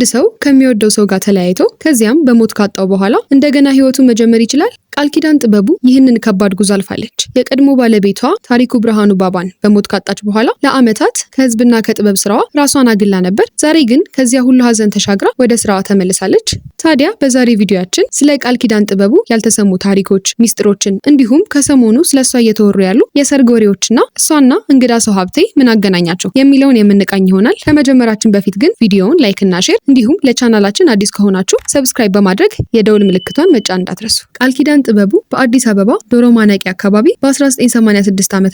አንድ ሰው ከሚወደው ሰው ጋር ተለያይቶ ከዚያም በሞት ካጣው በኋላ እንደገና ህይወቱን መጀመር ይችላል? ቃል ኪዳን ጥበቡ ይህንን ከባድ ጉዞ አልፋለች። የቀድሞ ባለቤቷ ታሪኩ ብርሃኑ ባባን በሞት ካጣች በኋላ ለዓመታት ከህዝብና ከጥበብ ስራዋ ራሷን አግላ ነበር። ዛሬ ግን ከዚያ ሁሉ ሀዘን ተሻግራ ወደ ስራዋ ተመልሳለች። ታዲያ በዛሬ ቪዲዮአችን ስለ ቃል ኪዳን ጥበቡ ያልተሰሙ ታሪኮች፣ ሚስጥሮችን እንዲሁም ከሰሞኑ ስለሷ እየተወሩ ያሉ የሰርግ ወሬዎችና እሷና እንግዳ ሰው ሀብቴ ምን አገናኛቸው የሚለውን የምንቃኝ ይሆናል። ከመጀመራችን በፊት ግን ቪዲዮውን ላይክ እና ሼር እንዲሁም ለቻናላችን አዲስ ከሆናችሁ ሰብስክራይብ በማድረግ የደውል ምልክቷን መጫን እንዳትረሱ። ቃል ኪዳን ጥበቡ በአዲስ አበባ ዶሮ ማነቂያ አካባቢ በ1986 ዓ.ም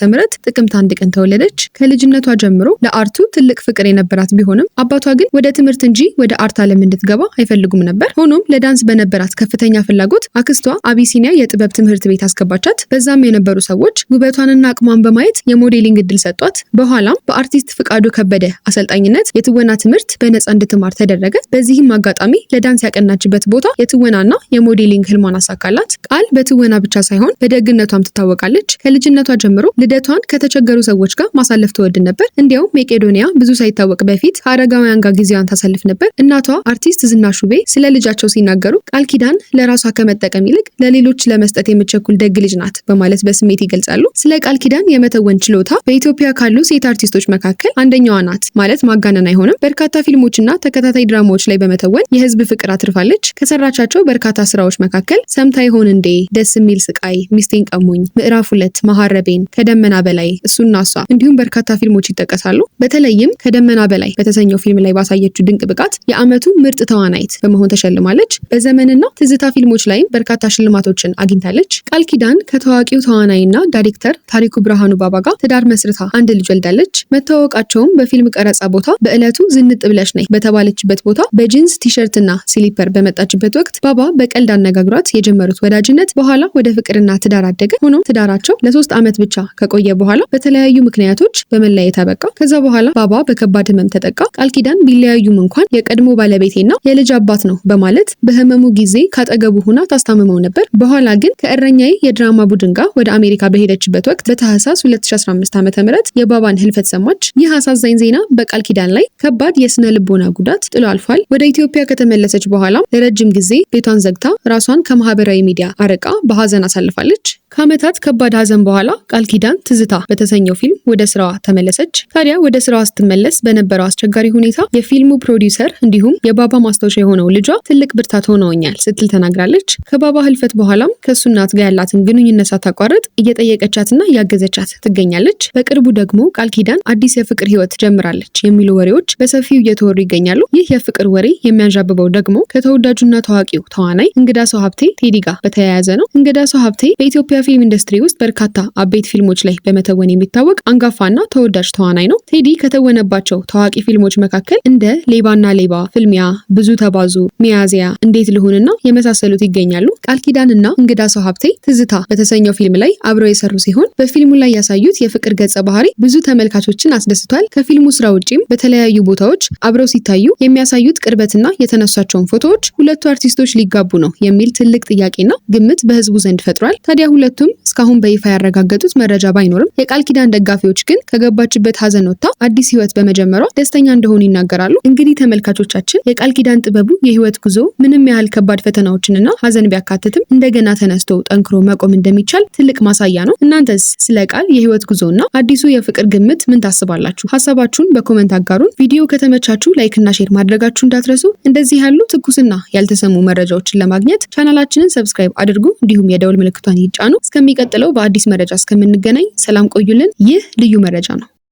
ጥቅምት 1 ቀን ተወለደች። ከልጅነቷ ጀምሮ ለአርቱ ትልቅ ፍቅር የነበራት ቢሆንም አባቷ ግን ወደ ትምህርት እንጂ ወደ አርት ዓለም እንድትገባ አይፈልጉም ነበር። ሆኖም ለዳንስ በነበራት ከፍተኛ ፍላጎት አክስቷ አቢሲኒያ የጥበብ ትምህርት ቤት አስገባቻት። በዛም የነበሩ ሰዎች ውበቷንና አቅሟን በማየት የሞዴሊንግ እድል ሰጧት። በኋላም በአርቲስት ፍቃዱ ከበደ አሰልጣኝነት የትወና ትምህርት በነፃ እንድትማር ተደረገ። በዚህም አጋጣሚ ለዳንስ ያቀናችበት ቦታ የትወናና የሞዴሊንግ ህልሟን አሳካላት። ቃል በትወና ብቻ ሳይሆን በደግነቷም ትታወቃለች። ከልጅነቷ ጀምሮ ልደቷን ከተቸገሩ ሰዎች ጋር ማሳለፍ ትወድ ነበር። እንዲያውም መቄዶንያ ብዙ ሳይታወቅ በፊት ከአረጋውያን ጋር ጊዜዋን ታሳልፍ ነበር። እናቷ አርቲስት ዝናሽ ውቤ ስለ ልጃቸው ሲናገሩ ቃል ኪዳን ለራሷ ከመጠቀም ይልቅ ለሌሎች ለመስጠት የምትቸኩል ደግ ልጅ ናት በማለት በስሜት ይገልጻሉ። ስለ ቃል ኪዳን የመተወን ችሎታ በኢትዮጵያ ካሉ ሴት አርቲስቶች መካከል አንደኛዋ ናት ማለት ማጋነን አይሆንም። በርካታ ፊልሞችና ተከታታይ ድራማዎች ላይ በመተወን የህዝብ ፍቅር አትርፋለች። ከሰራቻቸው በርካታ ስራዎች መካከል ሰምታ ይሆን እንዴ፣ ደስ የሚል ስቃይ፣ ሚስቴን ቀሙኝ፣ ምዕራፍ 2፣ መሐረቤን፣ ከደመና በላይ፣ እሱና እሷ እንዲሁም በርካታ ፊልሞች ይጠቀሳሉ። በተለይም ከደመና በላይ በተሰኘው ፊልም ላይ ባሳየችው ድንቅ ብቃት የዓመቱ ምርጥ ተዋናይት በመሆን ተሸልማለች። በዘመንና ትዝታ ፊልሞች ላይም በርካታ ሽልማቶችን አግኝታለች። ቃል ኪዳን ከታዋቂው ተዋናይና ዳይሬክተር ታሪኩ ብርሃኑ ባባ ጋር ትዳር መስርታ አንድ ልጅ ወልዳለች። መተዋወቃቸውም በፊልም ቀረጻ ቦታ በዕለቱ ዝንጥ ብለሽ ነይ በተባለችበት ቦታ በጂንስ ቲሸርትና ሲሊፐር በመጣችበት ወቅት ባባ በቀልድ አነጋግሯት የጀመሩት ወዳጅነት በኋላ ወደ ፍቅርና ትዳር አደገ። ሆኖም ትዳራቸው ለ3 ዓመት ብቻ ከቆየ በኋላ በተለያዩ ምክንያቶች በመለያየት አበቃ። ከዛ በኋላ ባባ በከባድ ህመም ተጠቃ። ቃል ኪዳን ቢለያዩም እንኳን የቀድሞ ባለቤቴና የልጅ አባት ነው በማለት በህመሙ ጊዜ ካጠገቡ ሆና ታስታምመው ነበር። በኋላ ግን ከእረኛዬ የድራማ ቡድን ጋር ወደ አሜሪካ በሄደችበት ወቅት በታህሳስ 2015 ዓ.ም የባባን ህልፈት ሰማች። ይህ አሳዛኝ ዜና በቃል ኪዳን ላይ ከባድ የስነ ልቦና ጉዳት ጥሎ አልፏል። ወደ ኢትዮጵያ ከተመለሰች በኋላ ለረጅም ጊዜ ቤቷን ዘግታ ራሷን ከማህበራዊ ሚዲያ አርቃ በሀዘን አሳልፋለች። ከዓመታት ከባድ ሀዘን በኋላ ቃል ኪዳን ትዝታ በተሰኘው ፊልም ወደ ስራዋ ተመለሰች። ታዲያ ወደ ስራዋ ስትመለስ በነበረው አስቸጋሪ ሁኔታ የፊልሙ ፕሮዲውሰር እንዲሁም የባባ ማስታወሻ የሆነው ልጇ ትልቅ ብርታት ሆነውኛል ስትል ተናግራለች። ከባባ ህልፈት በኋላም ከሱ እናት ጋር ያላትን ግንኙነት ሳታቋርጥ እየጠየቀቻትና እያገዘቻት ትገኛለች። በቅርቡ ደግሞ ቃል ኪዳን አዲስ የፍቅር ህይወት ጀምራለች የሚሉ ወሬዎች በሰፊው እየተወሩ ይገኛሉ። ይህ የፍቅር ወሬ የሚያንዣብበው ደግሞ ከተወዳጁና ታዋቂው ተዋናይ እንግዳ ሰው ሀብቴ ቴዲ ጋር በተያያዘ ነው። እንግዳ ሰው ሀብቴ በኢትዮጵያ ፊልም ኢንዱስትሪ ውስጥ በርካታ አበይት ፊልሞች ላይ በመተወን የሚታወቅ አንጋፋና ተወዳጅ ተዋናይ ነው። ቴዲ ከተወነባቸው ታዋቂ ፊልሞች መካከል እንደ ሌባና ሌባ፣ ፍልሚያ፣ ብዙ ተባዙ፣ ሚያዚያ፣ እንዴት ልሁንና የመሳሰሉት ይገኛሉ። ቃል ኪዳንና እንግዳ ሰው ሀብቴ ትዝታ በተሰኘው ፊልም ላይ አብረው የሰሩ ሲሆን በፊልሙ ላይ ያሳዩት የፍቅር ገጸ ባህሪ ብዙ ተመልካቾችን አስደስቷል። ከፊልሙ ስራ ውጪም በተለያዩ ቦታዎች አብረው ሲታዩ የሚያሳዩት ቅርበትና የተነሷቸውን ፎቶዎች ሁለቱ አርቲስቶች ሊጋቡ ነው የሚል ትልቅ ጥያቄና ግምት በህዝቡ ዘንድ ፈጥሯል። ታዲያ ሁለቱም እስካሁን በይፋ ያረጋገጡት መረጃ ባይኖርም የቃል ኪዳን ደጋፊዎች ግን ከገባችበት ሀዘን ወጥታ አዲስ ህይወት በመጀመሯ ደስተኛ እንደሆኑ ይናገራሉ። እንግዲህ ተመልካቾቻችን የቃል ኪዳን ጥበቡ የህይወት ጉዞ ምንም ያህል ከባድ ፈተናዎችንና ሀዘን ቢያካትትም እንደገና ተነስቶ ጠንክሮ መቆም እንደሚቻል ትልቅ ማሳያ ነው። እናንተስ ስለ ቃል የህይወት ጉዞና አዲሱ የፍቅር ግምት ምን ታስባላችሁ? ሀሳባችሁን በኮመንት አጋሩን። ቪዲዮ ከተመቻችሁ ላይክና ሼር ማድረጋችሁ እንዳትረሱ። እንደዚህ ያሉ ትኩስና ያልተሰሙ መረጃዎችን ለማግኘት ቻናላችንን ሰብስክራይብ አድርጉ፣ እንዲሁም የደውል ምልክቷን ይጫኑ። እስከሚቀጥለው በአዲስ መረጃ እስከምንገናኝ ሰላም ቆዩልን። ይህ ልዩ መረጃ ነው።